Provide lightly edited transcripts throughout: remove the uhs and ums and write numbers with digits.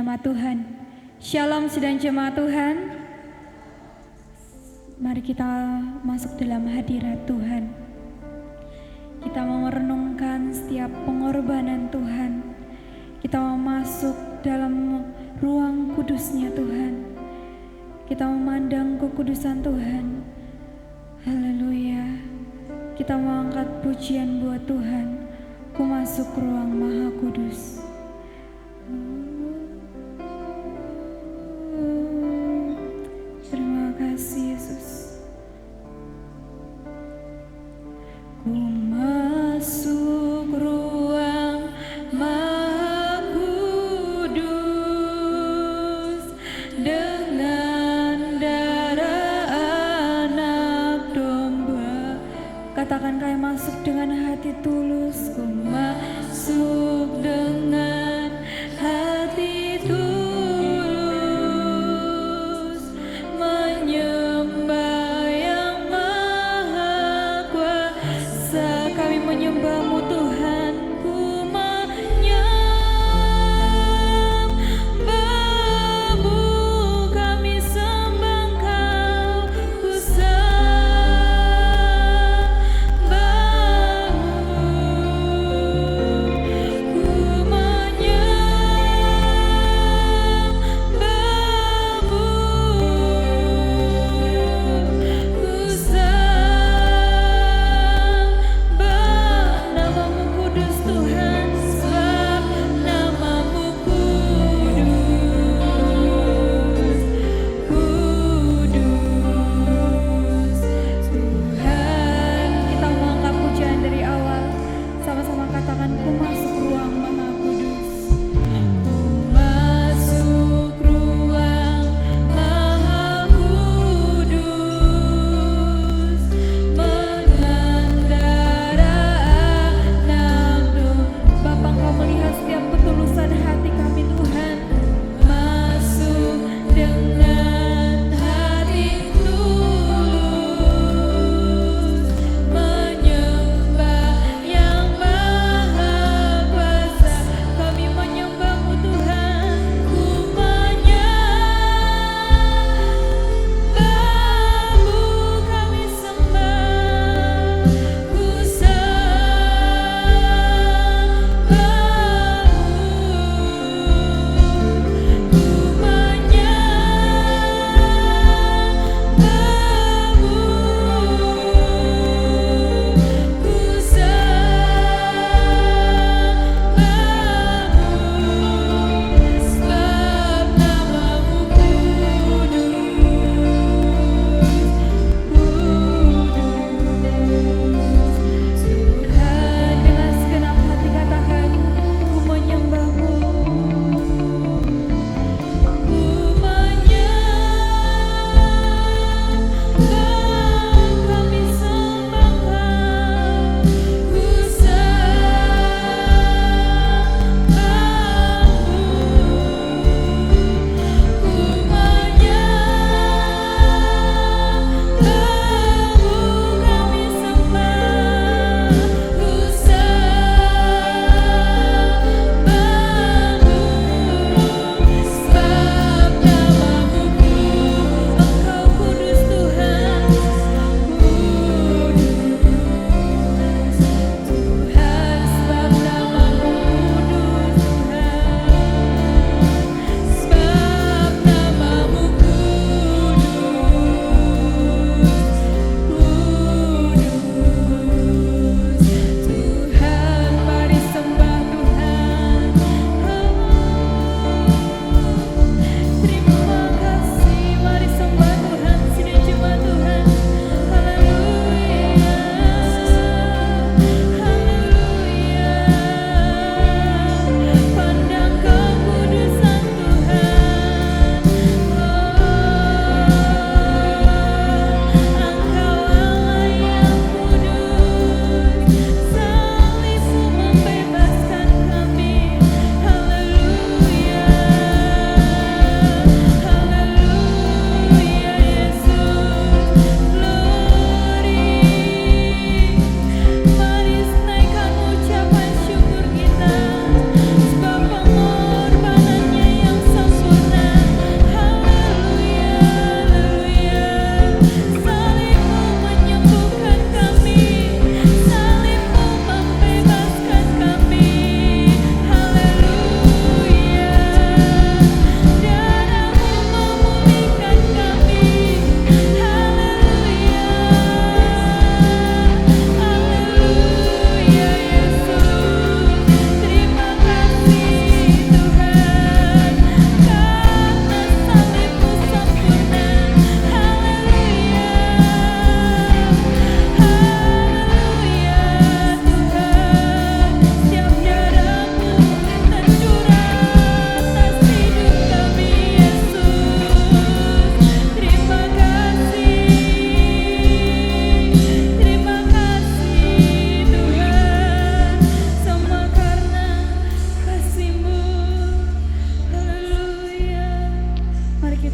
nama Tuhan. Shalom sidang jemaat Tuhan. Mari kita masuk dalam hadirat Tuhan. Kita mau merenungkan setiap pengorbanan Tuhan. Kita mau masuk dalam ruang kudusnya Tuhan. Kita memandang kekudusan Tuhan. Haleluya. Kita mau angkat pujian buat Tuhan. Ku masuk ruang Maha Kudus. Terima kasih Yesus. Ku masuk ruang Maha Kudus dengan darah anak domba. Katakan kami masuk dengan hati tulus. Ku masuk dengan hati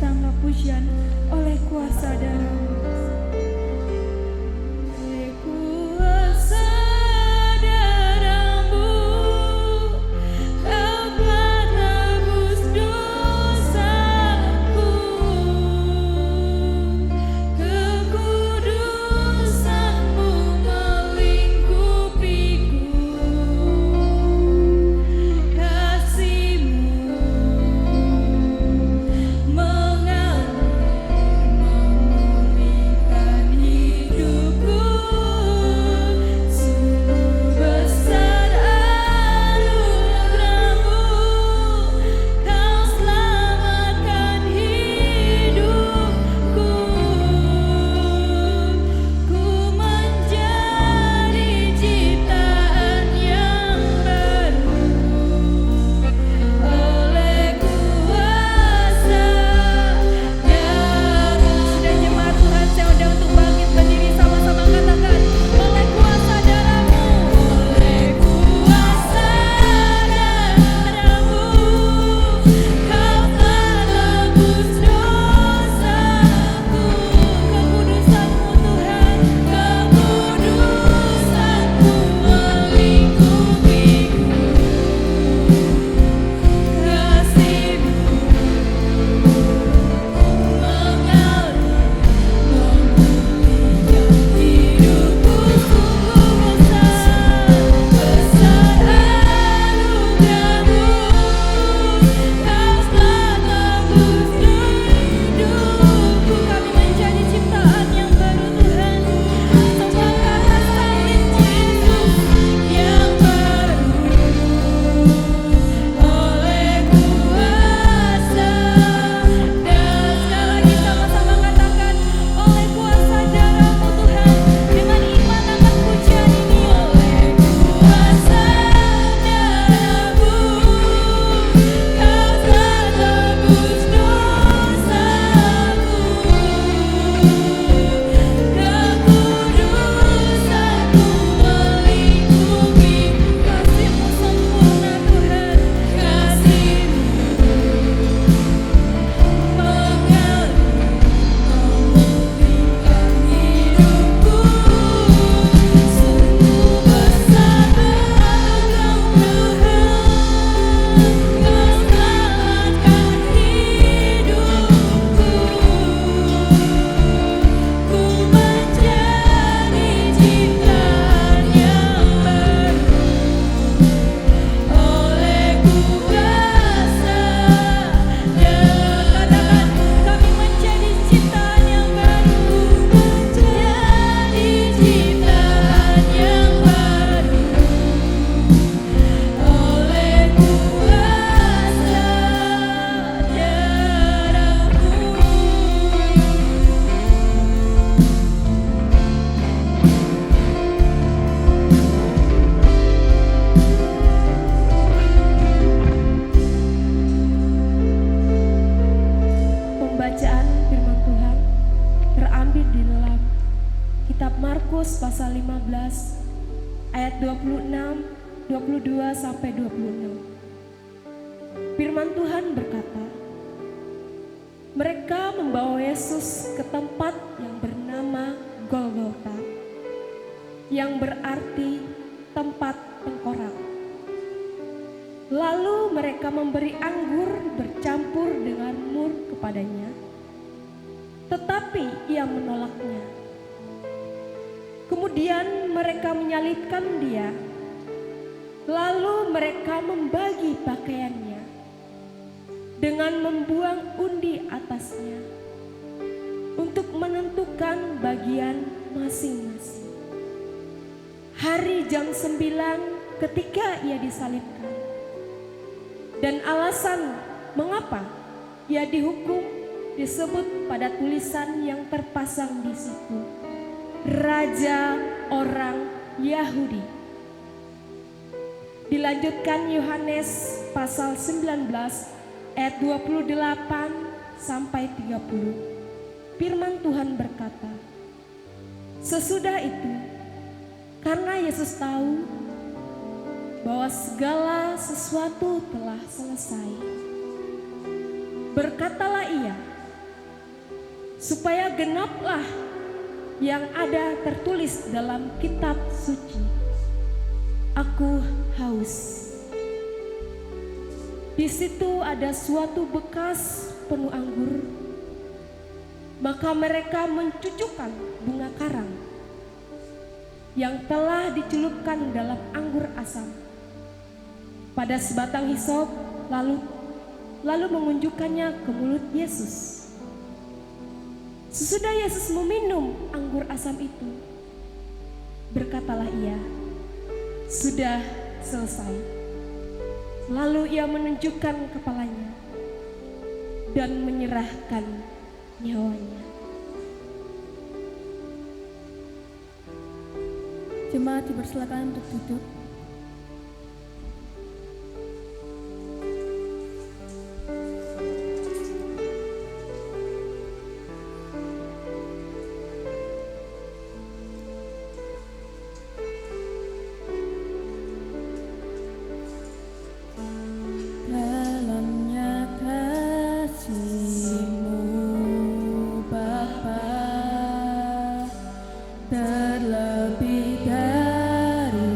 tangga pujian oleh kuasa darah-Mu. Oleh kuasa darah-Mu, Kau telah tebus dosaku. Kekudusan-Mu melingkupiku. Kasih-Mu memulihkan hidupku. Sungguh besar anugerah-Mu, Kau selamatkan hidupku. Ku menjadi ciptaan yang baru oleh kuasa darah-Mu. Sudah jemaat Tuhan, saya undang untuk bangkit berdiri sama-sama katakan, oleh kuasa darah-Mu, oleh kuasa darah-Mu, Kau telah tebus dosaku. Kekudusan-Mu Tuhan, kekudusan-Mu melingkupiku. Kasih-Mu mengalir memulihkan hidupku. Sungguh besar anugerah-Mu, Kau telah tebus hidupku. Kami menjadi ciptaan yang baru Tuhan. Semua kata salib Yesus yang baru oleh kuasa. Dan sekali lagi sama-sama katakan, oleh kuasa darah-Mu Tuhan. Dengan iman akan pujian ini, oleh kuasa darah-Mu, Kau telah tebus dosaku. Kekudusan-Mu melingkupi. Kasih-Mu sempurna Tuhan. Kasih-Mu mengalir memulihkan hidupku. Sungguh besar anugerah Tuhan, Kau selamatkan hidupku. Ku menjadi ciptaan yang baru oleh kuasa darah. Katakan, kami menjadi ciptaan yang baru, menjadi ciptaan yang baru oleh kuasa darah-Mu. Pembacaan firman Tuhan terambil di dalam kitab Markus pasal 15 ayat 26, 22 sampai 26. Firman Tuhan berkata, mereka membawa Yesus ke tempat yang bernama Golgota, yang berarti tempat tengkorak. Lalu mereka memberi anggur bercampur dengan mur kepadanya, tetapi ia menolaknya. Kemudian mereka menyalibkan dia, lalu mereka membagi pakaiannya dengan membuang undi atasnya untuk menentukan bagian masing-masing. Hari jam 9 ketika ia disalibkan, dan alasan mengapa ia dihukum disebut pada tulisan yang terpasang di situ, Raja orang Yahudi. Dilanjutkan Yohanes pasal 19 ayat 28 sampai 30. Firman Tuhan berkata, sesudah itu, karena Yesus tahu bahwa segala sesuatu telah selesai, berkatalah ia, supaya genaplah yang ada tertulis dalam kitab suci. Aku haus. Di situ ada suatu bekas penuh anggur. Maka mereka mencucukkan bunga karang yang telah dicelupkan dalam anggur asam pada sebatang hisop, lalu mengunjukkannya ke mulut Yesus. Sesudah Yesus meminum anggur asam itu, berkatalah ia, "Sudah selesai." Lalu ia menunjukkan kepalanya dan menyerahkan nyawanya. Jemaat dipersilakan untuk duduk. Terlebih dari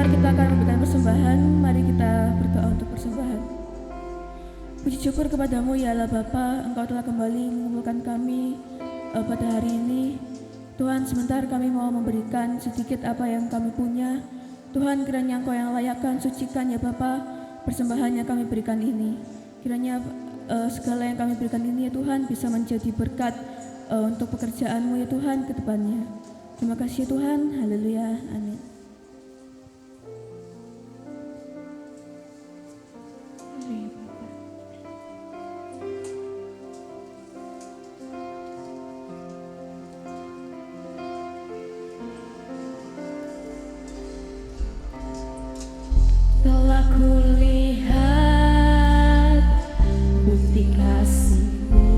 sebentar kita akan memberikan persembahan. Mari kita berdoa untuk persembahan. Puji syukur kepadamu ya Allah Bapa, Engkau telah kembali mengumpulkan kami pada hari ini. Tuhan, sebentar kami mau memberikan sedikit apa yang kami punya. Tuhan, kiranya Engkau yang layakkan, sucikan ya Bapa, persembahan yang kami berikan ini. Kiranya segala yang kami berikan ini ya Tuhan bisa menjadi berkat untuk pekerjaan-Mu ya Tuhan ke depannya. Terima kasih Tuhan, haleluya, amin. Telah kulihat bukti kasih-Mu,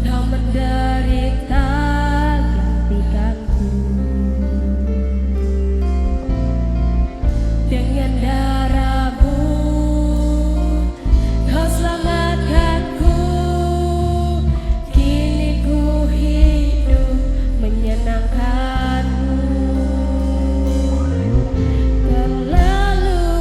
Kau menderita gantikanku. Dengan darah-Mu Kau selamatkanku. Kini ku hidup menyenangkan-Mu. Terlalu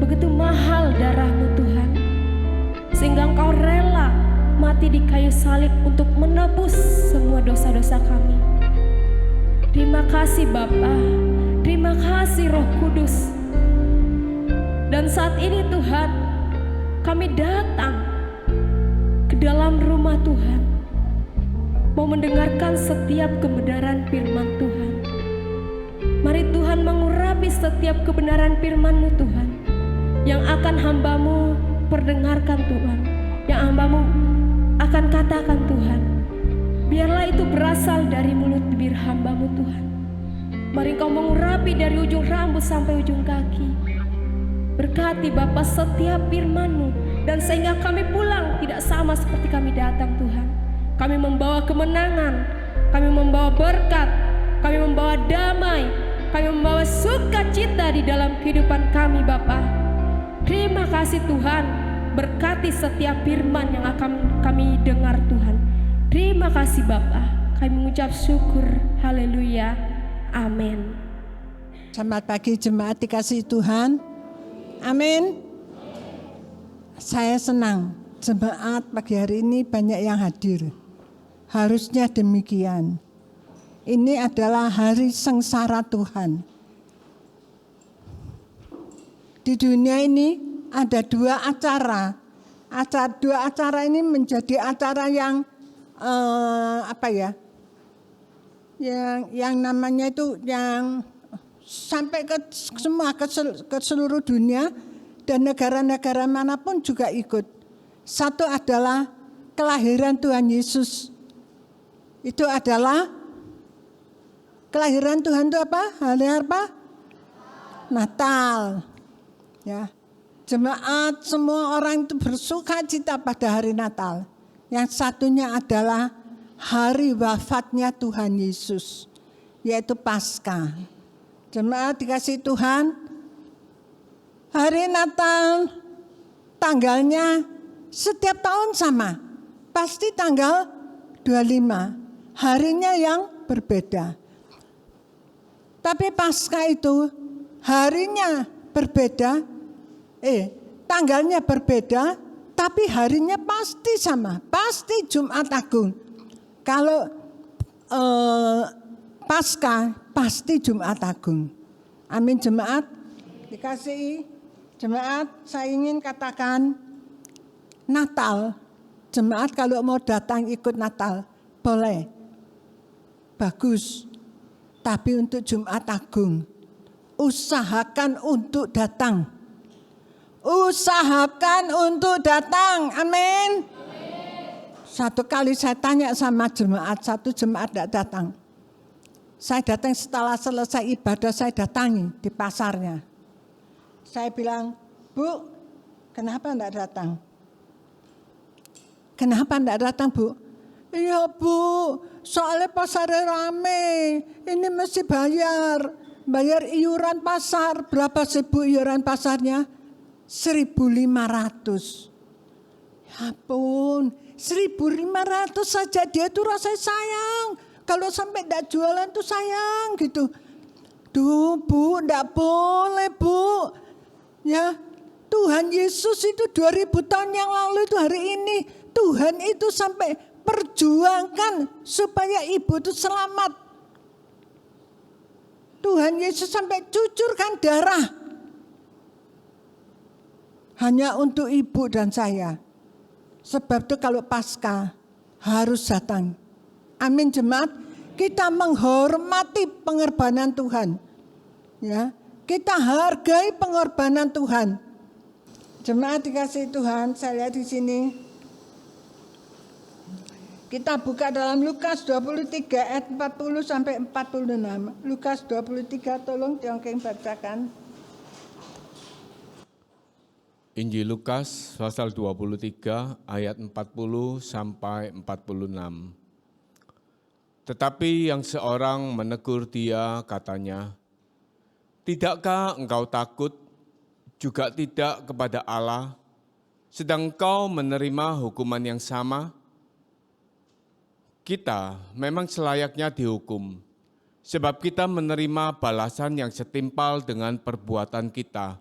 begitu mahal darah-Mu Tuhan, sehingga Engkau rela mati di kayu salib untuk menebus semua dosa-dosa kami. Terima kasih Bapa, terima kasih Roh Kudus. Dan saat ini Tuhan, kami datang ke dalam rumah Tuhan, mau mendengarkan setiap kebenaran firman Tuhan. Mari Tuhan mengurapi setiap kebenaran firman-Mu Tuhan, yang akan hamba-Mu perdengarkan Tuhan, yang hamba-Mu akan katakan Tuhan. Biarlah itu berasal dari mulut bibir hamba-Mu Tuhan. Mari Engkau mengurapi dari ujung rambut sampai ujung kaki. Berkati Bapa setiap firman-Mu, dan sehingga kami pulang tidak sama seperti kami datang Tuhan. Kami membawa kemenangan, kami membawa berkat, kami membawa damai, kami membawa sukacita di dalam kehidupan kami Bapa. Terima kasih Tuhan, berkati setiap firman yang akan kami dengar Tuhan. Terima kasih Bapa, kami mengucap syukur, haleluya, amin. Selamat pagi jemaat dikasihi Tuhan. Amin. Saya senang jemaat pagi hari ini banyak yang hadir. Harusnya demikian. Ini adalah hari sengsara Tuhan. Di dunia ini ada dua acara. Dua acara ini menjadi acara yang yang namanya itu yang sampai ke semua ke seluruh dunia dan negara-negara manapun juga ikut. Satu adalah kelahiran Tuhan Yesus. Itu adalah kelahiran Tuhan itu apa? Hari apa? Natal. Ya. Jemaat semua orang itu bersuka cita pada hari Natal. Yang satunya adalah hari wafatnya Tuhan Yesus, yaitu Paskah. Jemaat dikasih Tuhan, hari Natal tanggalnya setiap tahun sama, pasti tanggal 25, harinya yang berbeda. Tapi Paskah itu harinya berbeda, tanggalnya berbeda, tapi harinya pasti sama, pasti Jumat Agung. Kalau Paskah pasti Jumat Agung. Amin jemaat. Dikasihi jemaat, saya ingin katakan Natal. Jemaat kalau mau datang ikut Natal boleh. Bagus. Tapi untuk Jumat Agung usahakan untuk datang. Usahakan untuk datang. Amin. Satu kali saya tanya sama jemaat, satu jemaat tidak datang. Saya datang setelah selesai ibadah, saya datangi di pasarnya. Saya bilang, Bu, kenapa tidak datang? Kenapa tidak datang, Bu? Iya, Bu, soalnya pasarnya rame, ini mesti bayar iuran pasar. Berapa sih Bu iuran pasarnya? 1.500. Ya ampun, 1.500 saja dia tuh rasanya sayang. Kalau sampai tidak jualan tuh sayang gitu. Duh Bu, tidak boleh Bu. Ya, Tuhan Yesus itu 2000 tahun yang lalu itu hari ini. Tuhan itu sampai perjuangkan supaya ibu itu selamat. Tuhan Yesus sampai cucurkan darah. Hanya untuk ibu dan saya. Sebab itu kalau Paskah harus datang. Amin jemaat, kita menghormati pengorbanan Tuhan. Ya, kita hargai pengorbanan Tuhan. Jemaat dikasihi Tuhan, saya lihat di sini. Kita buka dalam Lukas 23 ayat 40 sampai 46. Lukas 23, tolong Tiongkeng bacakan. Injil Lukas pasal 23 ayat 40 sampai 46. Tetapi yang seorang menegur dia katanya, "Tidakkah engkau takut juga tidak kepada Allah, sedang engkau menerima hukuman yang sama? Kita memang selayaknya dihukum, sebab kita menerima balasan yang setimpal dengan perbuatan kita.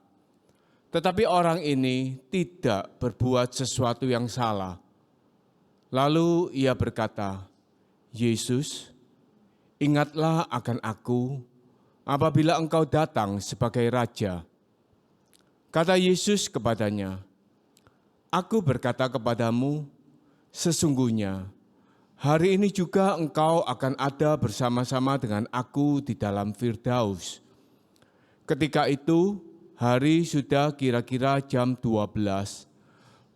Tetapi orang ini tidak berbuat sesuatu yang salah. Lalu ia berkata, Yesus, ingatlah akan aku apabila engkau datang sebagai Raja. Kata Yesus kepadanya, Aku berkata kepadamu, sesungguhnya hari ini juga engkau akan ada bersama-sama dengan aku di dalam Firdaus. Ketika itu, hari sudah kira-kira jam 12.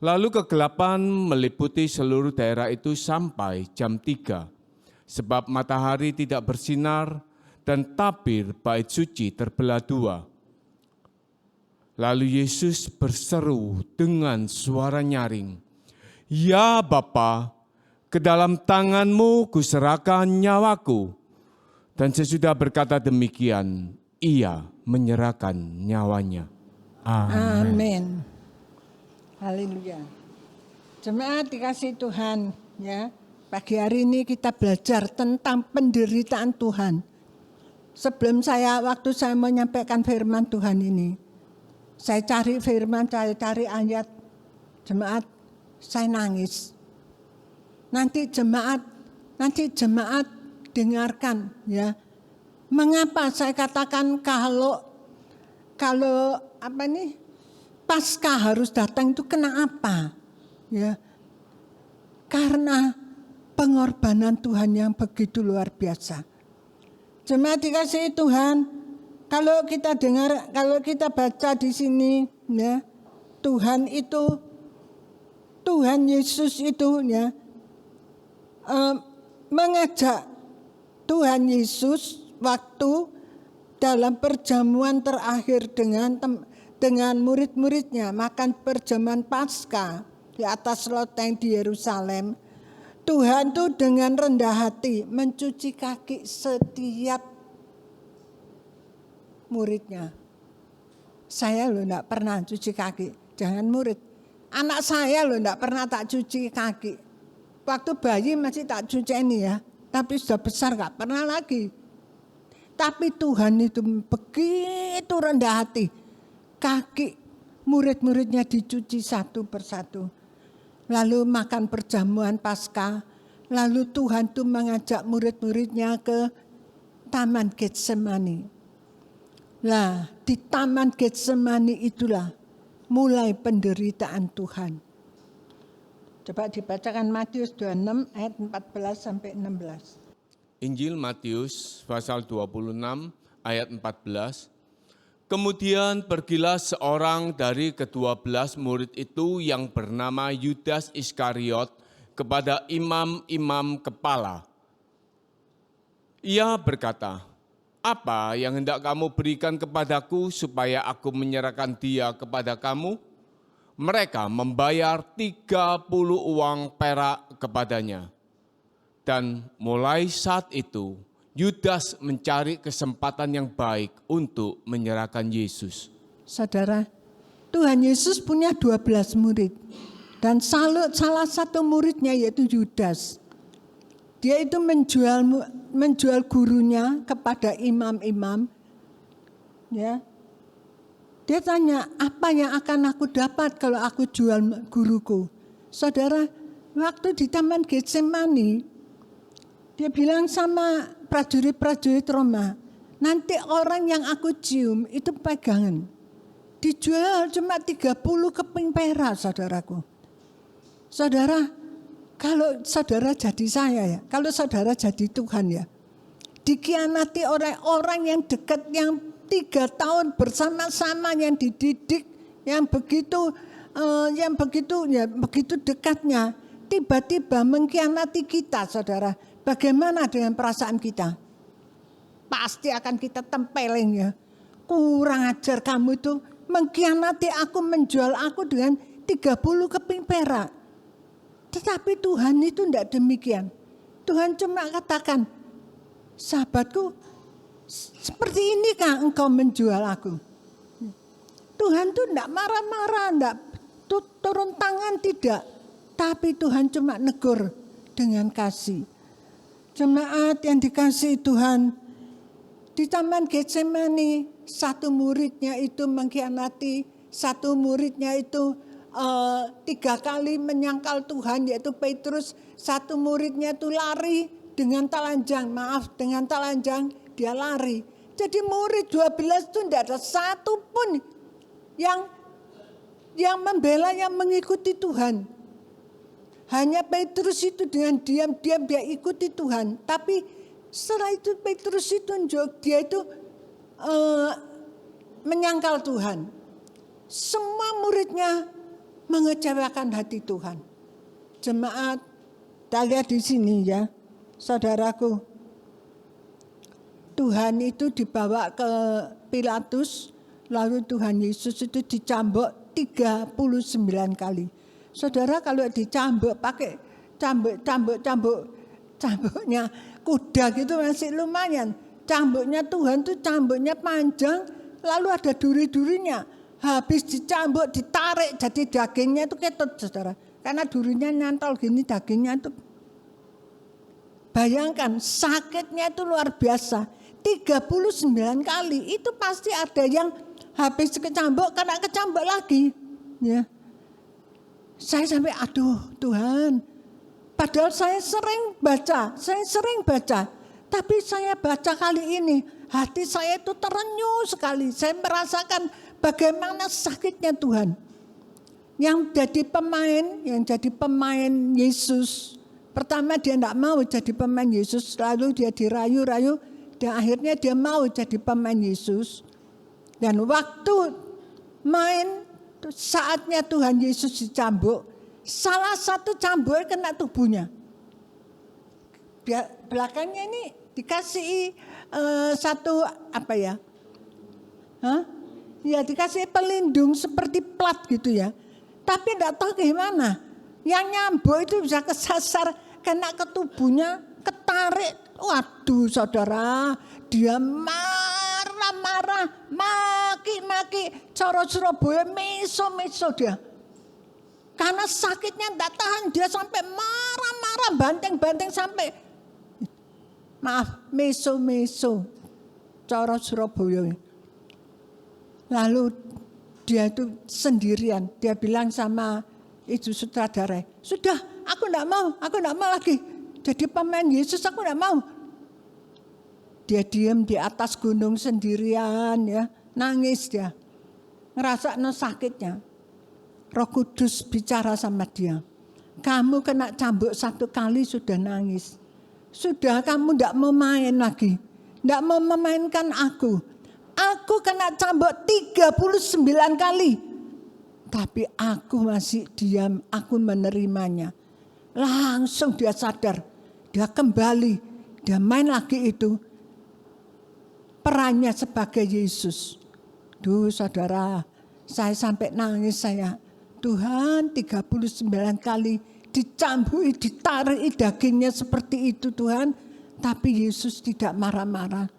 Lalu kegelapan meliputi seluruh daerah itu sampai jam 3. Sebab matahari tidak bersinar dan tabir bait suci terbelah dua. Lalu Yesus berseru dengan suara nyaring, Ya Bapa, ke dalam tanganmu kuserahkan nyawaku. Dan sesudah berkata demikian, ia menyerahkan nyawanya. Amin. Amin. Haleluya. Jemaat dikasih Tuhan, ya. Pagi hari ini kita belajar tentang penderitaan Tuhan. Sebelum waktu saya menyampaikan firman Tuhan ini, saya cari firman, saya cari ayat. Jemaat, saya nangis. Nanti jemaat dengarkan, ya. Mengapa saya katakan kalau Paskah harus datang itu kenapa? Ya. Karena pengorbanan Tuhan yang begitu luar biasa. Jemaat dikasihi Tuhan, kalau kita baca di sini, ya, Tuhan Yesus itu, ya, mengajak Tuhan Yesus waktu dalam perjamuan terakhir dengan murid-muridnya makan perjamuan Paskah di atas loteng di Yerusalem. Tuhan tuh dengan rendah hati mencuci kaki setiap muridnya. Saya loh enggak pernah cuci kaki, jangan murid. Anak saya loh enggak pernah tak cuci kaki. Waktu bayi masih tak cuci ini, ya, tapi sudah besar enggak pernah lagi. Tapi Tuhan itu begitu rendah hati. Kaki murid-muridnya dicuci satu persatu. Lalu makan perjamuan Paskah. Lalu Tuhan itu mengajak murid-muridnya ke Taman Getsemani. Nah, di Taman Getsemani itulah mulai penderitaan Tuhan. Coba dibacakan Matius 26 ayat 14 sampai 16. Injil Matius pasal 26 ayat 14. Kemudian pergilah seorang dari ke-12 murid itu yang bernama Yudas Iskariot kepada imam-imam kepala. Ia berkata, apa yang hendak kamu berikan kepadaku supaya aku menyerahkan dia kepada kamu? Mereka membayar 30 uang perak kepadanya. Dan mulai saat itu, Yudas mencari kesempatan yang baik untuk menyerahkan Yesus. Saudara, Tuhan Yesus punya 12 murid. Dan salah satu muridnya yaitu Yudas. Dia itu menjual gurunya kepada imam-imam. Ya. Dia tanya, apa yang akan aku dapat kalau aku jual guruku? Saudara, waktu di Taman Getsemani, dia bilang sama prajurit-prajurit Roma, nanti orang yang aku cium itu pegangan. Dijual cuma 30 keping perak, saudaraku. Saudara, kalau saudara jadi saya, ya, kalau saudara jadi Tuhan, ya, dikhianati oleh orang yang dekat, yang 3 tahun bersama-sama, yang dididik, yang begitu dekatnya, tiba-tiba mengkhianati kita, saudara. Bagaimana dengan perasaan kita? Pasti akan kita tempelin, ya. Kurang ajar kamu itu, mengkhianati aku, menjual aku dengan 30 keping perak. Tetapi Tuhan itu tidak demikian. Tuhan cuma katakan, sahabatku, seperti inikah engkau menjual aku? Tuhan itu tidak marah-marah, tidak turun tangan, tidak. Tapi Tuhan cuma negur dengan kasih. Jemaat yang dikasihi Tuhan, di Taman Getsemani, satu muridnya itu mengkhianati satu muridnya itu 3 kali menyangkal Tuhan, yaitu Petrus. Satu muridnya itu lari dengan telanjang, dia lari. Jadi murid 12 itu tidak ada satu pun yang membela, yang mengikuti Tuhan. Hanya Petrus itu dengan diam-diam dia ikuti Tuhan. Tapi setelah itu Petrus itu dia itu menyangkal Tuhan. Semua muridnya mengecewakan hati Tuhan. Jemaat, kita lihat di sini ya, saudaraku. Tuhan itu dibawa ke Pilatus, lalu Tuhan Yesus itu dicambuk 39 kali. Saudara, kalau dicambuk pakai cambuknya kuda gitu masih lumayan. Cambuknya Tuhan tuh cambuknya panjang, lalu ada duri-durinya. Habis dicambuk, ditarik, jadi dagingnya itu ketut, saudara. Karena durinya nyantol gini, dagingnya itu. Bayangkan, sakitnya itu luar biasa. 39 kali, itu pasti ada yang habis kecambuk, kena kecambuk lagi. Ya. Saya sampai, aduh Tuhan. Padahal saya sering baca. Tapi saya baca kali ini, hati saya itu terenyuh sekali. Saya merasakan bagaimana sakitnya Tuhan. Yang jadi pemain Yesus. Pertama dia tidak mau jadi pemain Yesus, lalu dia dirayu-rayu, dan akhirnya dia mau jadi pemain Yesus. Dan waktu main, saatnya Tuhan Yesus dicambuk, salah satu cambuk kena tubuhnya. Belakangnya ini dikasih satu apa ya? Ya dikasih pelindung seperti plat gitu ya. Tapi tidak tahu gimana. Yang nyambuk itu bisa kesasar, kena ke tubuhnya, ketarik. Waduh saudara, dia marah-marah, maki-maki. Cara Surabaya meso-meso dia. Karena sakitnya tidak tahan, dia sampai marah-marah, banteng-banteng sampai. Maaf, meso-meso. Cara Surabaya. Lalu dia itu sendirian. Dia bilang sama itu sutradara, sudah aku tidak mau lagi. Jadi pemain Yesus aku tidak mau. Dia diam di atas gunung sendirian ya. Nangis dia. Ngerasa sakitnya. Roh Kudus bicara sama dia. Kamu kena cambuk 1 kali sudah nangis. Sudah kamu tidak mau main lagi. Tidak mau memainkan aku. Aku kena cambuk 39 kali. Tapi aku masih diam, aku menerimanya. Langsung dia sadar. Dia kembali, dia main lagi itu. Perannya sebagai Yesus. Duh saudara, saya sampai nangis saya. Tuhan 39 kali dicambui, ditarik dagingnya seperti itu Tuhan. Tapi Yesus tidak marah-marah.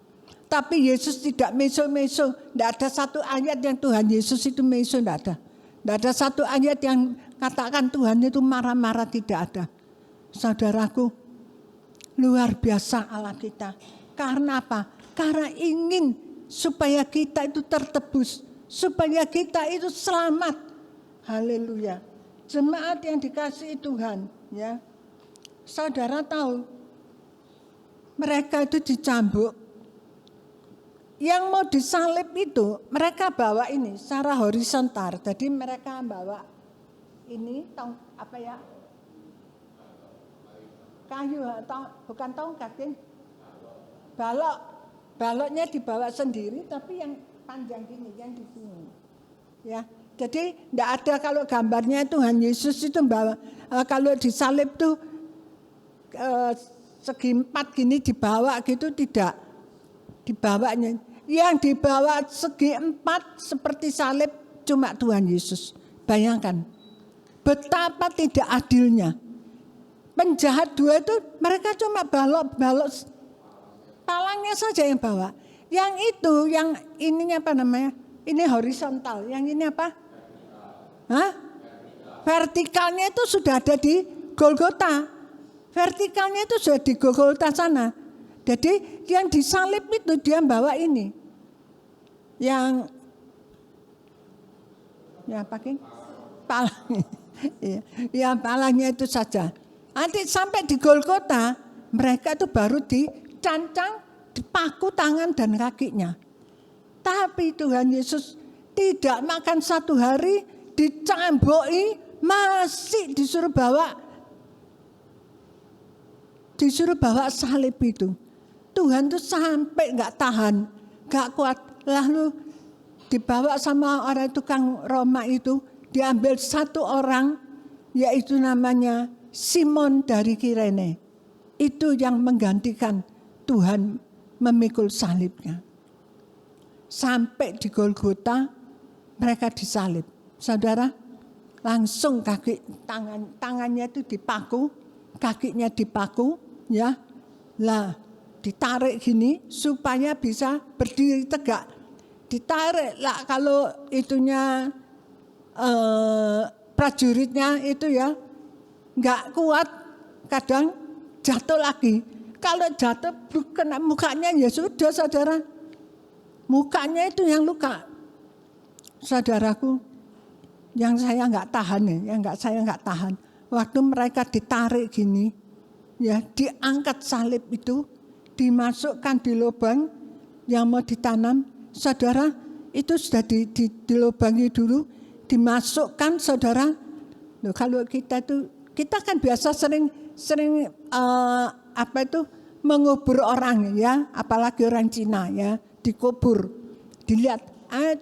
Tapi Yesus tidak meso-meso. Tidak ada satu ayat yang Tuhan Yesus itu meso, tidak ada. Tidak ada satu ayat yang katakan Tuhan itu marah-marah, tidak ada. Saudaraku, luar biasa Allah kita. Karena apa? Karena ingin supaya kita itu tertebus. Supaya kita itu selamat. Haleluya. Jemaat yang dikasihi Tuhan. Ya. Saudara tahu, mereka itu dicambuk. Yang mau disalib itu, mereka bawa ini secara horizontal. Jadi mereka bawa ini, apa ya? Kayu, bukan tongkat, baloknya dibawa sendiri, tapi yang panjang gini, yang di sini, ya. Jadi tidak ada kalau gambarnya Tuhan Yesus itu bawa, kalau disalib tuh segi 4 gini dibawa gitu, tidak dibawanya. Yang dibawa segi 4 seperti salib cuma Tuhan Yesus. Bayangkan betapa tidak adilnya. Penjahat 2 itu mereka cuma balok palangnya saja yang bawa. Yang itu, yang ininya apa namanya? Ini horizontal, yang ini apa? Vertikalnya itu sudah ada di Golgota. Vertikalnya itu sudah di Golgota sana. Jadi yang disalib itu dia bawa ini. Yang Ya pakai palanya. Ya palanya itu saja. Nanti sampai di Golgota, mereka itu baru dicancang, dipaku tangan dan kakinya. Tapi Tuhan Yesus tidak makan 1 hari, dicamboki, masih disuruh bawa salib itu. Tuhan tuh sampai nggak tahan, nggak kuat. Lalu dibawa sama orang tukang Roma itu, diambil 1 orang, yaitu namanya Simon dari Kirene. Itu yang menggantikan Tuhan memikul salibnya. Sampai di Golgota mereka disalib. Saudara, langsung tangannya itu dipaku, kakinya dipaku, ya. Lah, ditarik gini supaya bisa berdiri tegak. Ditarik lah kalau itunya prajuritnya itu ya nggak kuat, kadang jatuh lagi. Kalau jatuh kena mukanya ya sudah, saudara. Mukanya itu yang luka. Saudaraku, yang saya nggak tahan saya nggak tahan. Waktu mereka ditarik gini, ya diangkat salib itu, dimasukkan di lubang yang mau ditanam. Saudara, itu sudah dilubangi dulu, dimasukkan, saudara. Loh, kalau kita kan biasa sering mengubur orang ya, apalagi orang Cina ya, dikubur, dilihat,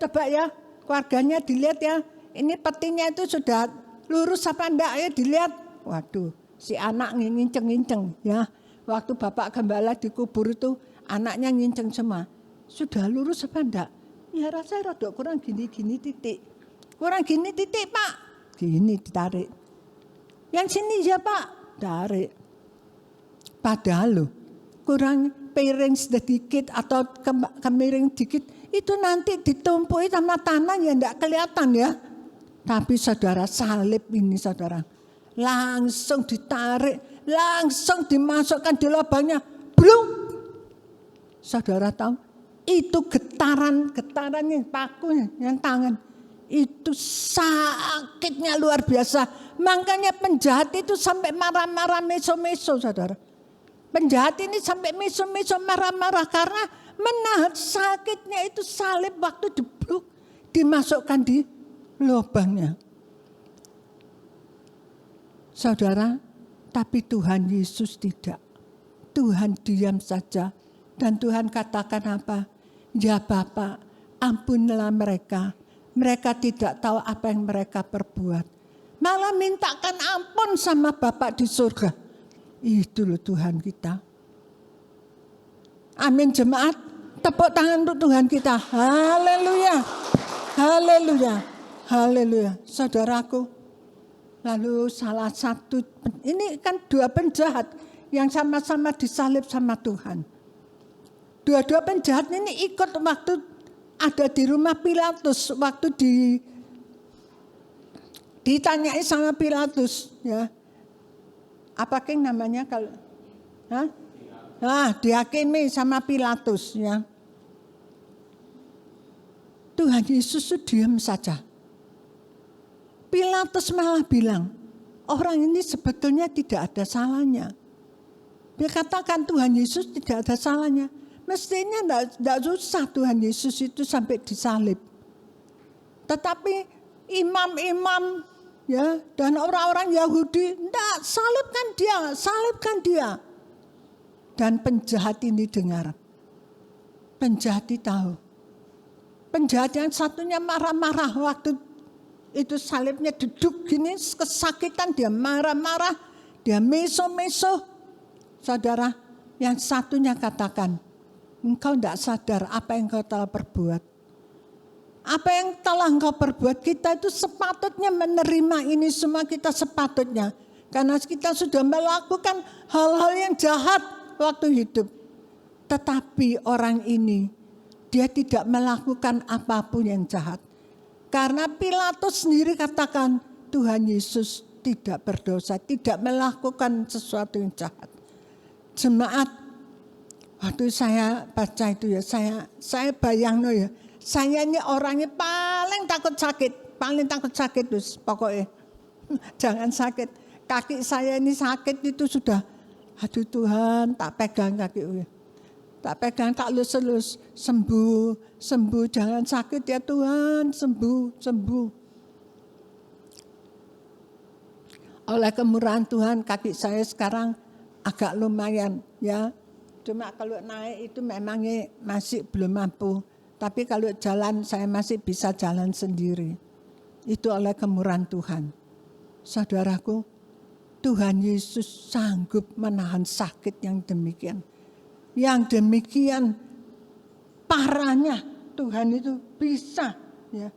coba ya keluarganya dilihat ya, ini petinya itu sudah lurus apa enggak ya, dilihat. Waduh, si anak nginceng-nginceng ya. Waktu Bapak Gembala dikubur itu anaknya nginceng semua. Sudah lurus apa enggak? Ya rasanya rada kurang gini-gini titik. Kurang gini titik, Pak. Gini ditarik. Yang sini ya, Pak. Tarik. Padahal loh, kurang piring sedikit atau kemiring dikit, itu nanti ditumpui sama tanah ya enggak kelihatan ya. Tapi saudara, salib ini saudara, langsung ditarik, langsung dimasukkan di lubangnya. Blung. Saudara tahu, itu getarannya pakunya, yang tangan. Itu sakitnya luar biasa. Makanya penjahat itu sampai marah-marah meso-meso, saudara. Penjahat ini sampai meso-meso marah-marah karena menahan sakitnya itu salib waktu dibluk, dimasukkan di lubangnya. Saudara, tapi Tuhan Yesus tidak. Tuhan diam saja. Dan Tuhan katakan apa? Ya Bapa, ampunilah mereka. Mereka tidak tahu apa yang mereka perbuat. Malah mintakan ampun sama Bapa di surga. Itu loh Tuhan kita. Amin jemaat. Tepuk tangan untuk Tuhan kita. Haleluya. Haleluya. Haleluya. Saudaraku. Lalu salah satu, ini kan 2 penjahat yang sama-sama disalib sama Tuhan. Dua-dua penjahat ini ikut waktu ada di rumah Pilatus. Waktu ditanyai sama Pilatus. Ya. Apa yang namanya kalau? Dihakimi sama Pilatus. Ya. Tuhan Yesus itu diam saja. Pilatus malah bilang, orang ini sebetulnya tidak ada salahnya. Dia katakan Tuhan Yesus tidak ada salahnya. Mestinya tidak susah Tuhan Yesus itu sampai disalib. Tetapi imam-imam ya dan orang-orang Yahudi, tidak, salibkan dia. Dan penjahat ini dengar. Penjahat ini tahu. Penjahat yang satunya marah-marah waktu itu salibnya duduk gini, kesakitan, dia marah-marah, dia meso-meso. Saudara, yang satunya katakan, engkau tidak sadar apa yang kau telah perbuat. Apa yang telah engkau perbuat, kita itu sepatutnya menerima ini semua, kita sepatutnya. Karena kita sudah melakukan hal-hal yang jahat waktu hidup. Tetapi orang ini, dia tidak melakukan apapun yang jahat. Karena Pilatus sendiri katakan Tuhan Yesus tidak berdosa, tidak melakukan sesuatu yang jahat. Jemaat, waktu saya baca itu ya, saya bayang ya, saya ini orangnya paling takut sakit. paling takut sakit terus pokoknya. Jangan sakit. Kaki saya ini sakit itu sudah, aduh Tuhan, tak pegang kaki. Tak pegang, tak lus-lus, sembuh, sembuh, jangan sakit ya Tuhan, sembuh, sembuh. Oleh kemurahan Tuhan, kaki saya sekarang agak lumayan ya. Cuma kalau naik itu memangnya masih belum mampu. Tapi kalau jalan saya masih bisa jalan sendiri. Itu oleh kemurahan Tuhan. Saudaraku, Tuhan Yesus sanggup menahan sakit yang demikian. Yang demikian parahnya Tuhan itu bisa. Ya.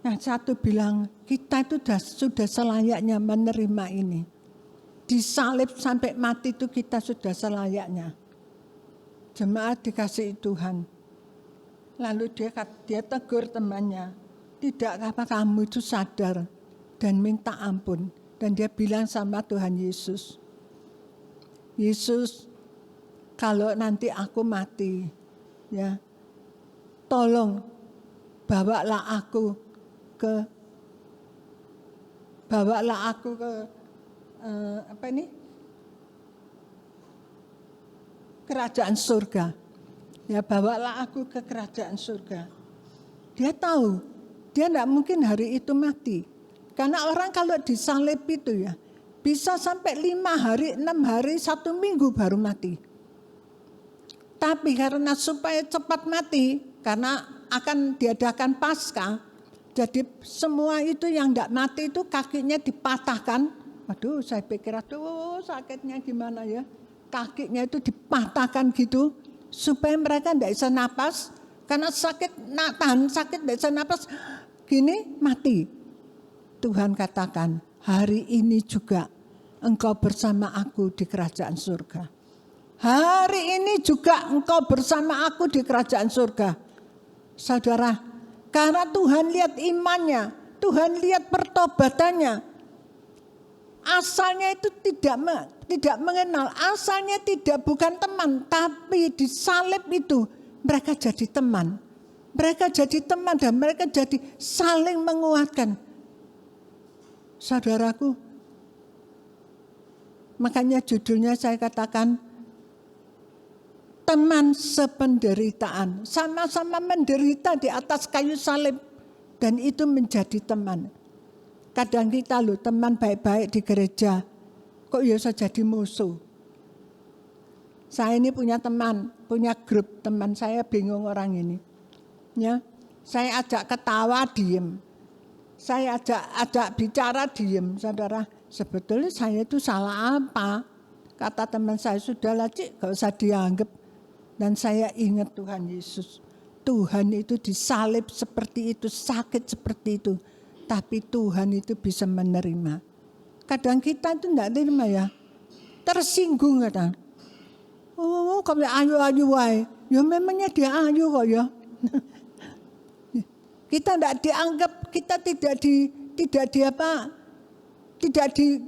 Yang satu bilang kita itu sudah selayaknya menerima ini. Disalib sampai mati itu kita sudah selayaknya. Jemaat dikasihi Tuhan. Lalu dia tegur temannya, tidak apa kamu itu sadar dan minta ampun. Dan dia bilang sama Tuhan Yesus, Yesus, kalau nanti aku mati, ya, tolong bawalah aku ke kerajaan surga. Ya, bawalah aku ke kerajaan surga. Dia tahu, dia tidak mungkin hari itu mati. Karena orang kalau disalib itu ya, bisa sampai 5 hari, 6 hari, 1 minggu baru mati. Tapi karena supaya cepat mati, karena akan diadakan Paskah, jadi semua itu yang tidak mati itu kakinya dipatahkan. Waduh, saya pikir aduh sakitnya gimana ya. Kakinya itu dipatahkan gitu, supaya mereka tidak bisa napas. Karena tahan sakit tidak bisa napas, gini mati. Tuhan katakan, hari ini juga engkau bersama aku di kerajaan surga. Hari ini juga engkau bersama aku di kerajaan surga. Saudara, karena Tuhan lihat imannya, Tuhan lihat pertobatannya. Asalnya itu tidak mengenal, asalnya bukan teman, tapi disalib itu mereka jadi teman. Mereka jadi teman dan mereka jadi saling menguatkan. Saudaraku, makanya judulnya saya katakan teman sependeritaan. Sama-sama menderita di atas kayu salib dan itu menjadi teman. Kadang kita loh teman baik-baik di gereja, kok ya saya jadi musuh. Saya ini punya teman, punya grup teman, saya bingung orang ini. Ya, saya ajak ketawa diem. Saya ajak bicara diem, saudara. Sebetulnya saya itu salah apa? Kata teman saya, sudahlah Cik, gak usah dianggap. Dan saya ingat Tuhan Yesus. Tuhan itu disalib seperti itu, sakit seperti itu. Tapi Tuhan itu bisa menerima. Kadang kita itu tidak terima ya. Tersinggung kadang. Oh, kamu ayu-ayu wae. Ya memangnya dia ayu kok ya. Kita tidak dianggap, kita tidak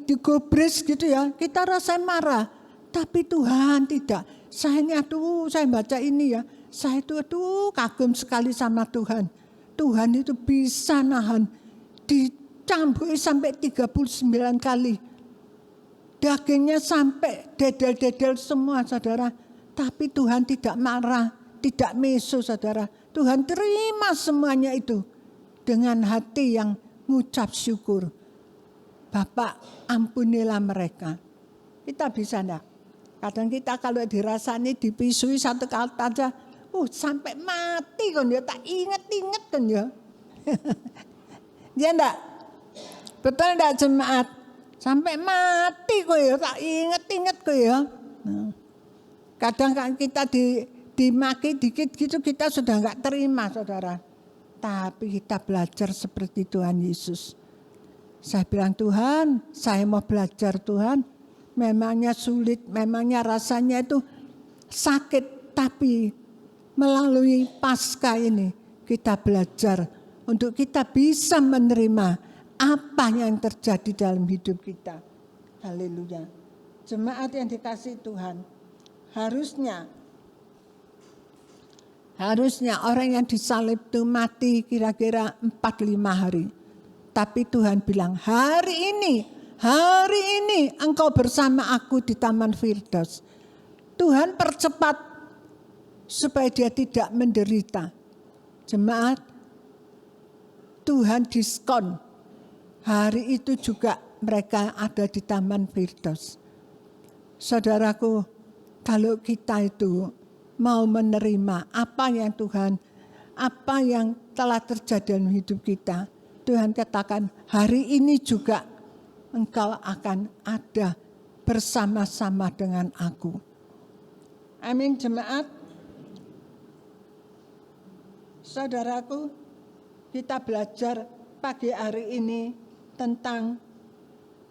digobres gitu ya. Kita rasa marah. Tapi Tuhan tidak. Saya ini saya baca ini ya. Saya itu kagum sekali sama Tuhan. Tuhan itu bisa nahan. Dicambuk sampai 39 kali. Dagingnya sampai dedel-dedel semua saudara. Tapi Tuhan tidak marah, tidak mesu saudara. Tuhan terima semuanya itu dengan hati yang ngucap syukur. Bapak ampunilah mereka. Kita bisa enggak? Kadang kita kalau dirasani dipisui satu kali aja, sampai mati kan ya, tak inget-inget kan ya. Ya enggak? Betul enggak jemaat? Sampai mati kok ya, tak inget-inget kok ya. Kadang kan kita dimaki dikit gitu kita sudah enggak terima saudara. Tapi kita belajar seperti Tuhan Yesus. Saya bilang Tuhan, saya mau belajar Tuhan. Memangnya sulit, memangnya rasanya itu sakit. Tapi melalui Paskah ini kita belajar untuk kita bisa menerima apa yang terjadi dalam hidup kita. Haleluya. Jemaat yang dikasihi Tuhan, harusnya orang yang disalib itu mati kira-kira 4-5 hari. Tapi Tuhan bilang, hari ini engkau bersama aku di Taman Firdaus. Tuhan percepat supaya dia tidak menderita. Jemaat, Tuhan diskon. Hari itu juga mereka ada di Taman Firdaus. Saudaraku, kalau kita itu mau menerima apa yang telah terjadi dalam hidup kita, Tuhan katakan, hari ini juga engkau akan ada bersama-sama dengan aku. Amin, jemaat. Saudaraku, kita belajar pagi hari ini tentang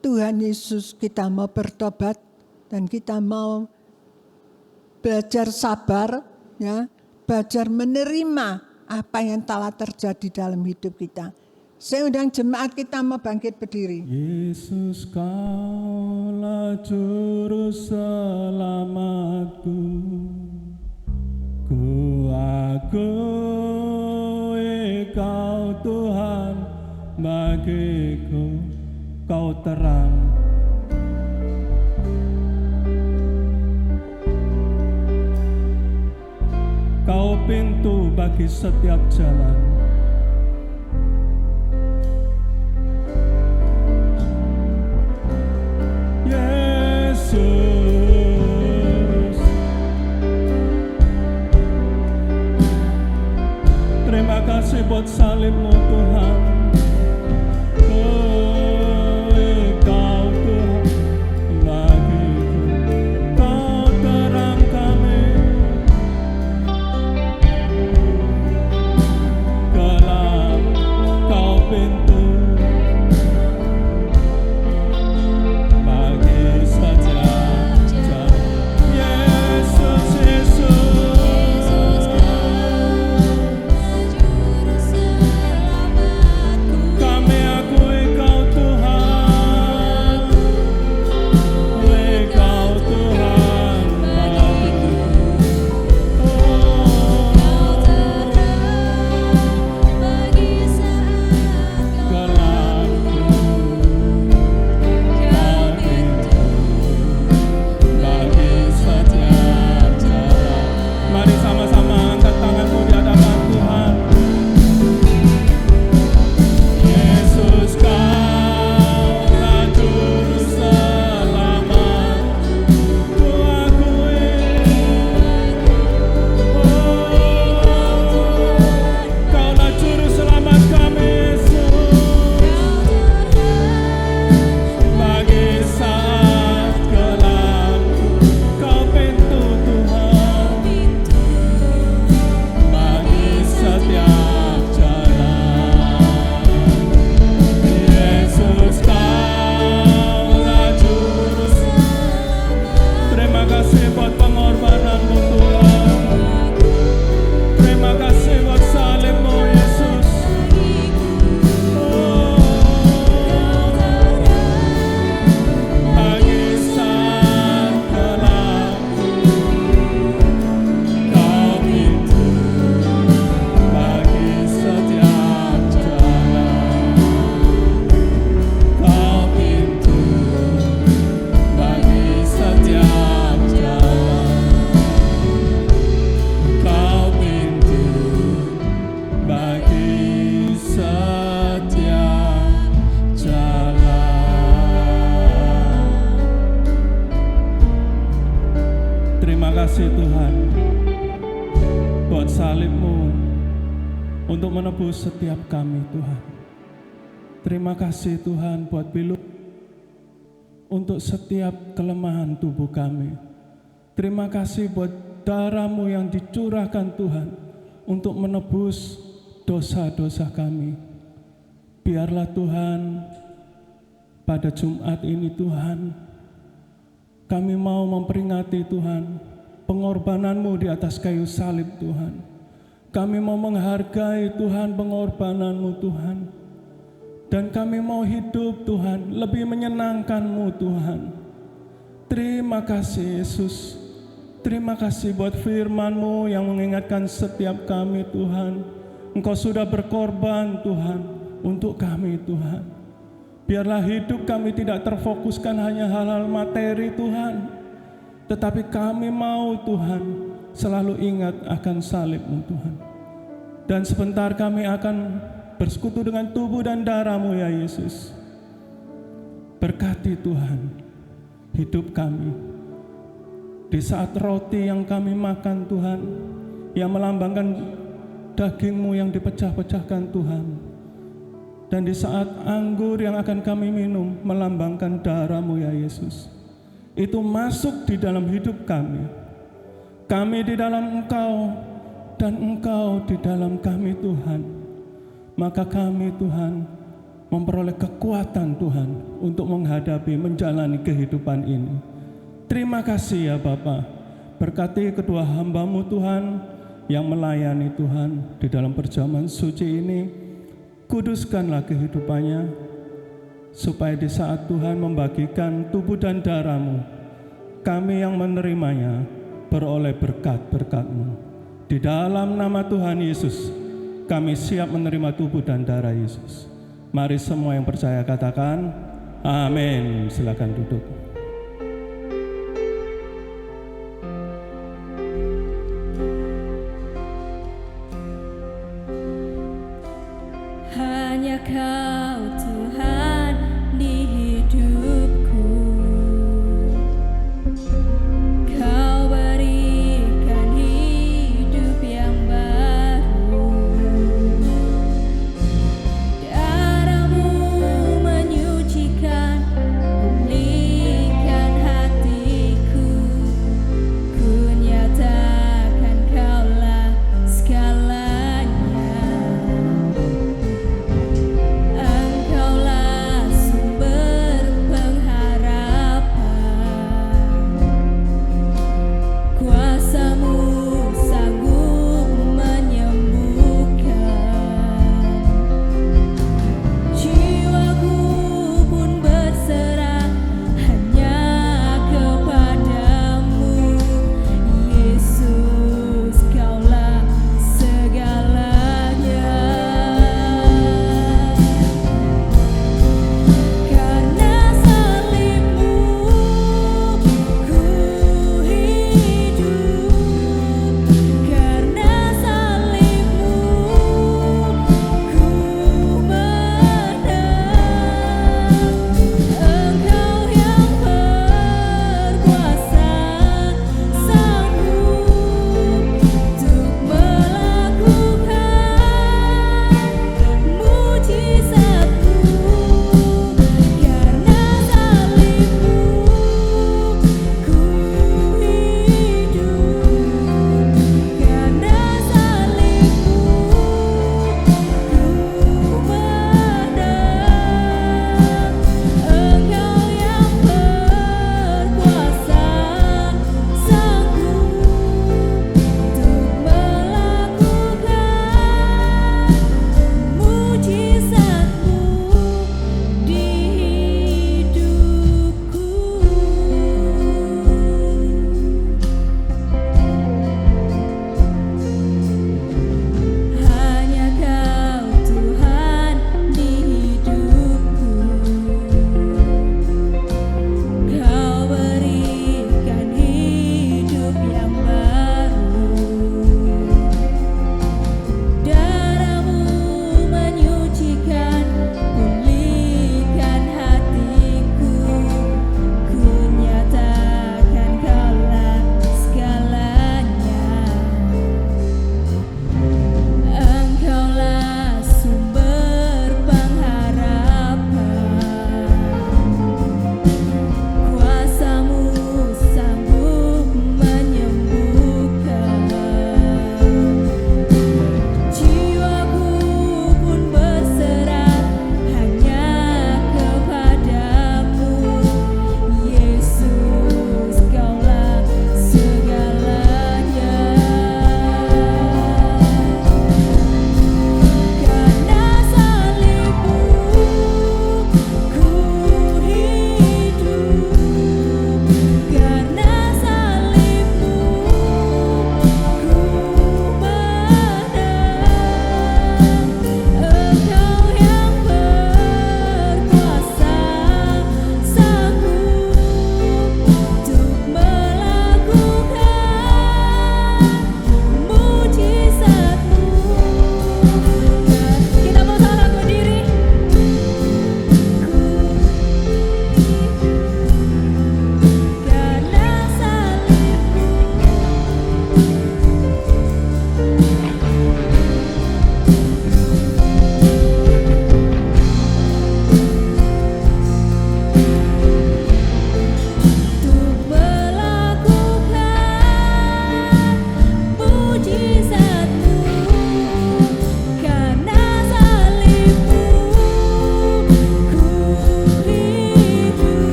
Tuhan Yesus. Kita mau bertobat dan kita mau belajar sabar, ya, belajar menerima apa yang telah terjadi dalam hidup kita. Saya undang jemaat kita mau bangkit berdiri. Yesus, Kaulah juru selamatku, ku akui Kau Tuhan bagiku, Kau terang. Kau pintu bagi setiap jalan. Yesus, terima kasih buat salib-Mu Tuhan. Kau Tuhan bagiku, Kau terang kami. Gelap Kau pintu bagi setiap jalan. Yesus, Yesus, kami akui Kau Tuhan, Kau Tuhan bagiku. Mari sama-sama angkat tanganmu di hadapan Tuhan. Yesus, Kaulah juru selamat, ku akui. Kaulah juru selamat kami, Yesus. Bagi saat gelap, Kau pintu Tuhan, bagi setiap jalan. Yesus, Kaulah juru selamat. Terima kasih buat pengorbanan-Mu Tuhan. Terima kasih buat salib-Mu Yesus. Bagi saat gelap, Kau pintu bagi setiap jalan. Kau pintu bagi setiap jalan. Kau pintu bagi setiap jalan. Terima kasih Tuhan buat salib-Mu untuk menebus setiap kami Tuhan. Terima kasih Tuhan buat bilu untuk setiap kelemahan tubuh kami. Terima kasih buat darah-Mu yang dicurahkan Tuhan untuk menebus dosa-dosa kami. Biarlah Tuhan pada Jumat ini Tuhan, kami mau memperingati Tuhan pengorbanan-Mu di atas kayu salib Tuhan. Kami mau menghargai Tuhan pengorbanan-Mu Tuhan. Dan kami mau hidup Tuhan lebih menyenangkan-Mu Tuhan. Terima kasih Yesus. Terima kasih buat firman-Mu yang mengingatkan setiap kami Tuhan. Engkau sudah berkorban Tuhan untuk kami Tuhan. Biarlah hidup kami tidak terfokuskan hanya hal-hal materi Tuhan, tetapi kami mau Tuhan selalu ingat akan salib-Mu Tuhan. Dan sebentar kami akan bersekutu dengan tubuh dan darah-Mu ya Yesus. Berkati Tuhan hidup kami. Di saat roti yang kami makan Tuhan, yang melambangkan daging-Mu yang dipecah-pecahkan Tuhan. Dan di saat anggur yang akan kami minum melambangkan darah-Mu ya Yesus. Itu masuk di dalam hidup kami. Kami di dalam Engkau dan Engkau di dalam kami Tuhan. Maka kami Tuhan memperoleh kekuatan Tuhan untuk menghadapi, menjalani kehidupan ini. Terima kasih ya Bapa. Berkati kedua hamba-Mu Tuhan yang melayani Tuhan di dalam perjamuan suci ini. Kuduskanlah kehidupannya, supaya di saat Tuhan membagikan tubuh dan darah-Mu, kami yang menerimanya beroleh berkat-berkat-Mu. Di dalam nama Tuhan Yesus, kami siap menerima tubuh dan darah Yesus. Mari semua yang percaya katakan, amin. Silakan duduk. Hanya Kau Tuhan di hidupku. Kau berikan hidup yang baru. Darah-Mu menyucikan, memulihkan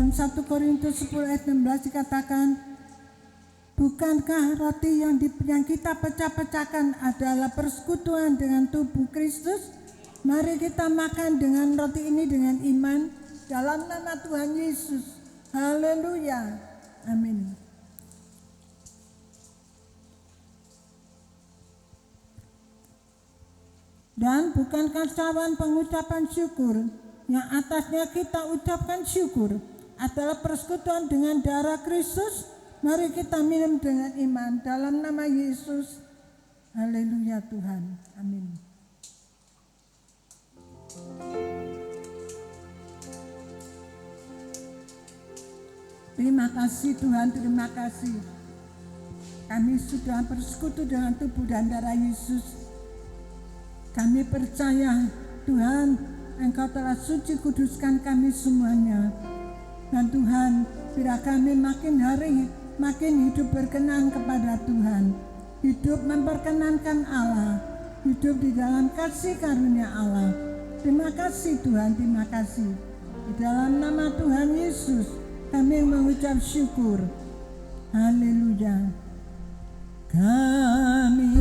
dalam 1 Korintus 10 ayat 16 dikatakan, bukankah roti yang kita pecah-pecahkan adalah persekutuan dengan tubuh Kristus? Mari kita makan dengan roti ini dengan iman dalam nama Tuhan Yesus. Haleluya. Amin. Dan bukankah cawan pengucapan syukur yang atasnya kita ucapkan syukur adalah persekutuan dengan darah Kristus? Mari kita minum dengan iman dalam nama Yesus. Haleluya Tuhan. Amin. Terima kasih Tuhan, terima kasih. Kami sudah bersekutu dengan tubuh dan darah Yesus. Kami percaya Tuhan, Engkau telah suci kuduskan kami semuanya. Dan Tuhan, bila kami makin hari makin hidup berkenan kepada Tuhan, hidup memperkenankan Allah, hidup di dalam kasih karunia Allah. Terima kasih Tuhan, terima kasih. Di dalam nama Tuhan Yesus kami mengucap syukur. Haleluya. Kami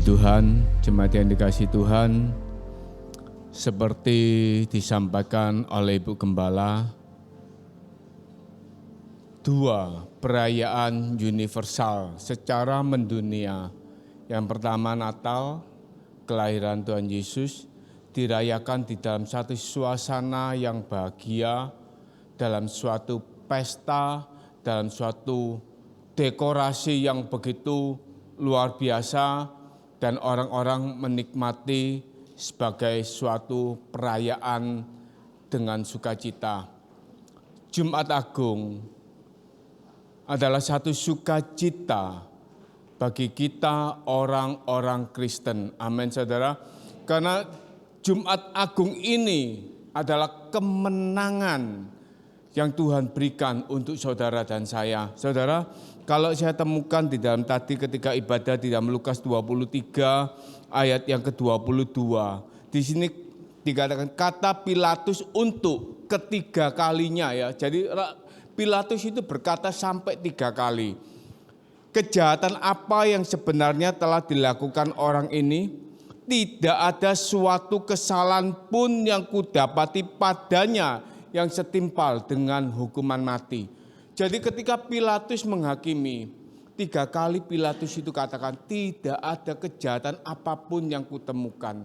Tuhan, jemaat yang dikasihi Tuhan, seperti disampaikan oleh Ibu Gembala, dua perayaan universal secara mendunia. Yang pertama Natal, kelahiran Tuhan Yesus, dirayakan di dalam satu suasana yang bahagia, dalam suatu pesta, dalam suatu dekorasi yang begitu luar biasa, dan orang-orang menikmati sebagai suatu perayaan dengan sukacita. Jumat Agung adalah satu sukacita bagi kita orang-orang Kristen. Amin saudara. Karena Jumat Agung ini adalah kemenangan yang Tuhan berikan untuk saudara dan saya. Saudara, kalau saya temukan di dalam tadi ketika ibadah di dalam Lukas 23 ayat yang ke-22. Di sini dikatakan kata Pilatus untuk ketiga kalinya ya. Jadi Pilatus itu berkata sampai 3 kali. Kejahatan apa yang sebenarnya telah dilakukan orang ini? Tidak ada suatu kesalahan pun yang kudapati padanya yang setimpal dengan hukuman mati. Jadi ketika Pilatus menghakimi, 3 kali Pilatus itu katakan tidak ada kejahatan apapun yang kutemukan.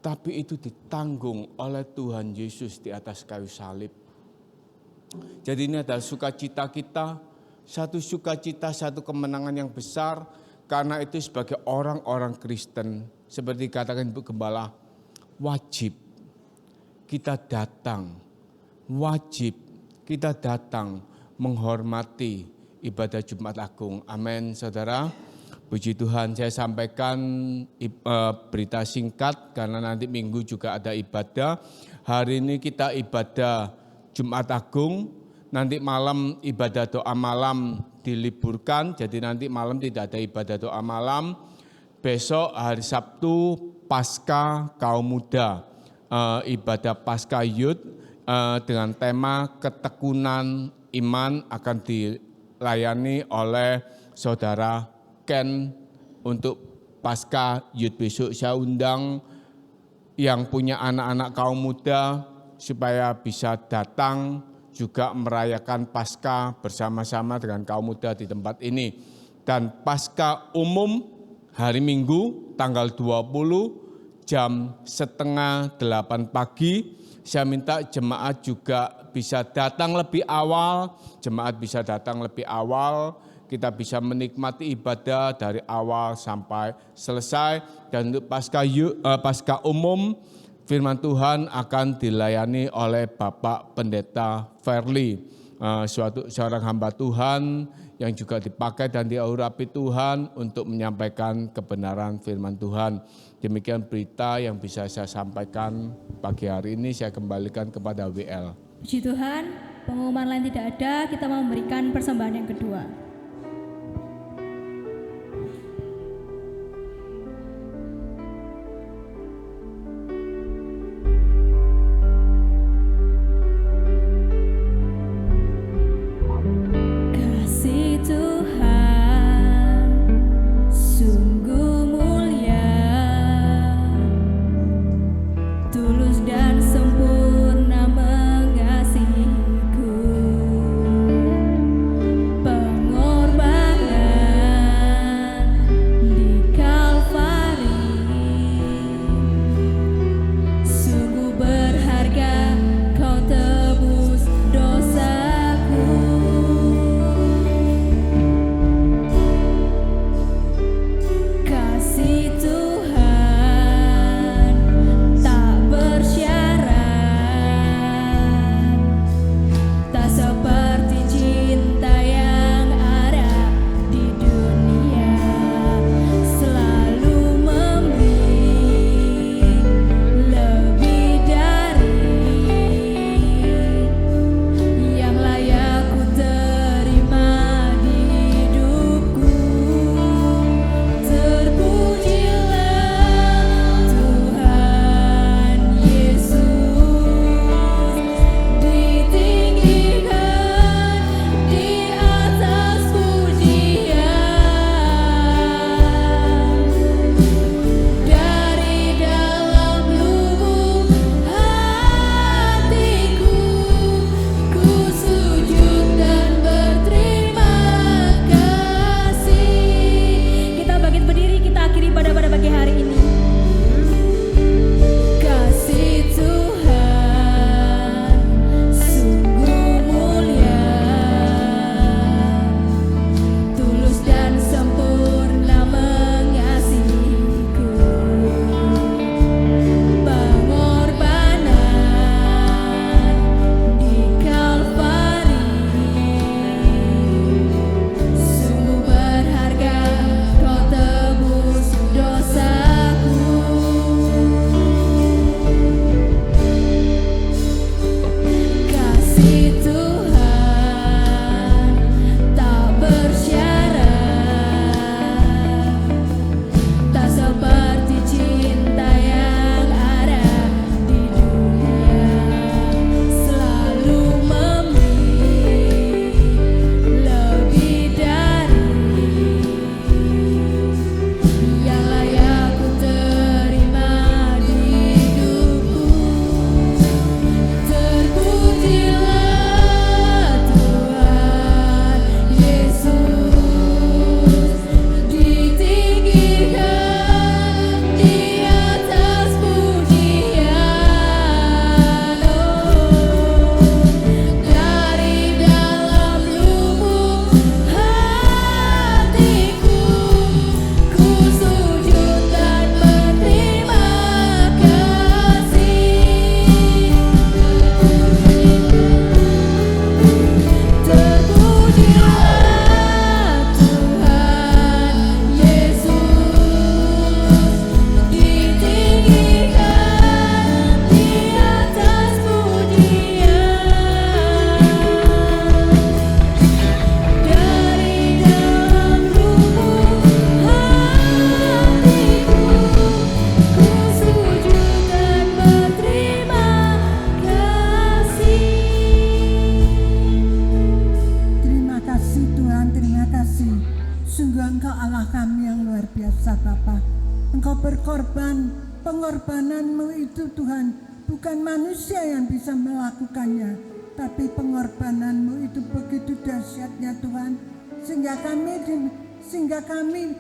Tapi itu ditanggung oleh Tuhan Yesus di atas kayu salib. Jadi ini adalah sukacita kita, satu sukacita, satu kemenangan yang besar. Karena itu sebagai orang-orang Kristen, seperti katakan Ibu Gembala, wajib kita datang. Wajib kita datang menghormati ibadah Jumat Agung. Amin, saudara. Puji Tuhan, saya sampaikan berita singkat karena nanti Minggu juga ada ibadah. Hari ini kita ibadah Jumat Agung, nanti malam ibadah doa malam diliburkan, jadi nanti malam tidak ada ibadah doa malam. Besok hari Sabtu Pasca Kaum Muda, ibadah Pasca Youth, dengan tema ketekunan iman akan dilayani oleh saudara Ken untuk Pasca Youth besok. Saya undang yang punya anak-anak kaum muda, supaya bisa datang juga merayakan Paskah bersama-sama dengan kaum muda di tempat ini. Dan Paskah umum hari Minggu tanggal 20 jam 7:30 pagi. Saya minta jemaat juga bisa datang lebih awal, kita bisa menikmati ibadah dari awal sampai selesai. Dan untuk Paskah umum, firman Tuhan akan dilayani oleh Bapak Pendeta Verly, seorang hamba Tuhan yang juga dipakai dan diurapi Tuhan untuk menyampaikan kebenaran firman Tuhan. Demikian berita yang bisa saya sampaikan pagi hari ini. Saya kembalikan kepada WL. Puji Tuhan, pengumuman lain tidak ada, kita mau memberikan persembahan yang kedua. Kasih Tuhan sungguh mulia, tulus dan sempurna mengasihiku. Pengorbanan di Kalvari sungguh berharga, kau tebus dosaku. Kasih Tuhan tak bersyarat, tak seperti cinta yang ada di dunia. Selalu memberi lebih dari yang layak ku terima di hidupku. Terpujilah Tuhan Yesus, ditinggikan di atas pujian. Dari dalam lubuk hatiku, ku sujud dan berterima kasih. Kita bangkit berdiri, kita akhiri pada pagi hari ini. Kasih Tuhan sungguh mulia, tulus dan sempurna mengasihiku. Pengorbanan di Kalvari sungguh berharga, kau tebus dosaku. Kasih Tuhan tak bersyarat, tak seperti cinta yang ada di dunia. Selalu memberi lebih dari yang layak ku terima di hidupku. Terpujilah Tuhan Yesus, ditinggikan di atas pujian. Dari dalam lubuk hatiku, ku sujud dan berterima kasih. Terpujilah Tuhan Yesus, ditinggikan di atas pujian. Dari dalam lubuk hatiku, ku sujud dan berterima kasih. Terima kasih Tuhan, terima kasih. Sungguh Engkau Allah kami yang luar biasa Bapa. Engkau berkorban, pengorbananmu itu Tuhan bukan manusia yang bisa melakukannya, tapi pengorbananmu itu begitu dahsyatnya Tuhan, sehingga kami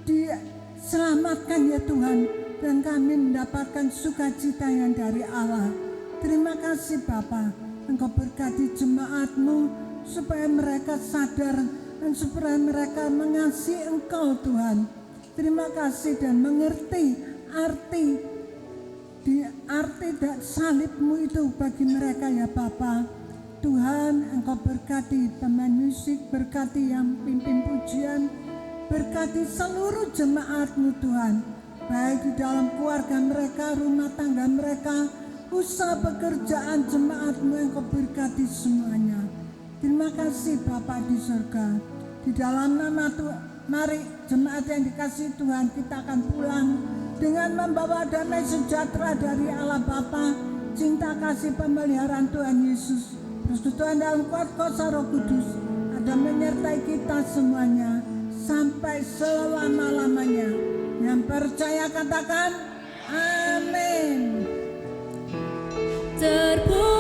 diselamatkan ya Tuhan, dan kami mendapatkan sukacita yang dari Allah. Terima kasih Bapa, Engkau berkati jemaat-Mu supaya mereka sadar dan supaya mereka mengasihi Engkau Tuhan. Terima kasih dan mengerti arti salib-Mu itu bagi mereka ya Bapa. Tuhan, Engkau berkati pemain musik, berkati yang pimpin pujian, berkati seluruh jemaat-Mu Tuhan, baik di dalam keluarga mereka, rumah tangga mereka, usaha pekerjaan jemaat-Mu, Engkau berkati semuanya. Terima kasih Bapa di surga. Di dalam nama Tuhan, mari jemaat yang dikasihi Tuhan, kita akan pulang dengan membawa damai sejahtera dari Allah Bapa, cinta kasih pemeliharaan Tuhan Yesus, persekutuan dalam kuat kuasa Roh Kudus ada menyertai kita semuanya sampai selama-lamanya. Yang percaya katakan amin. Terpuji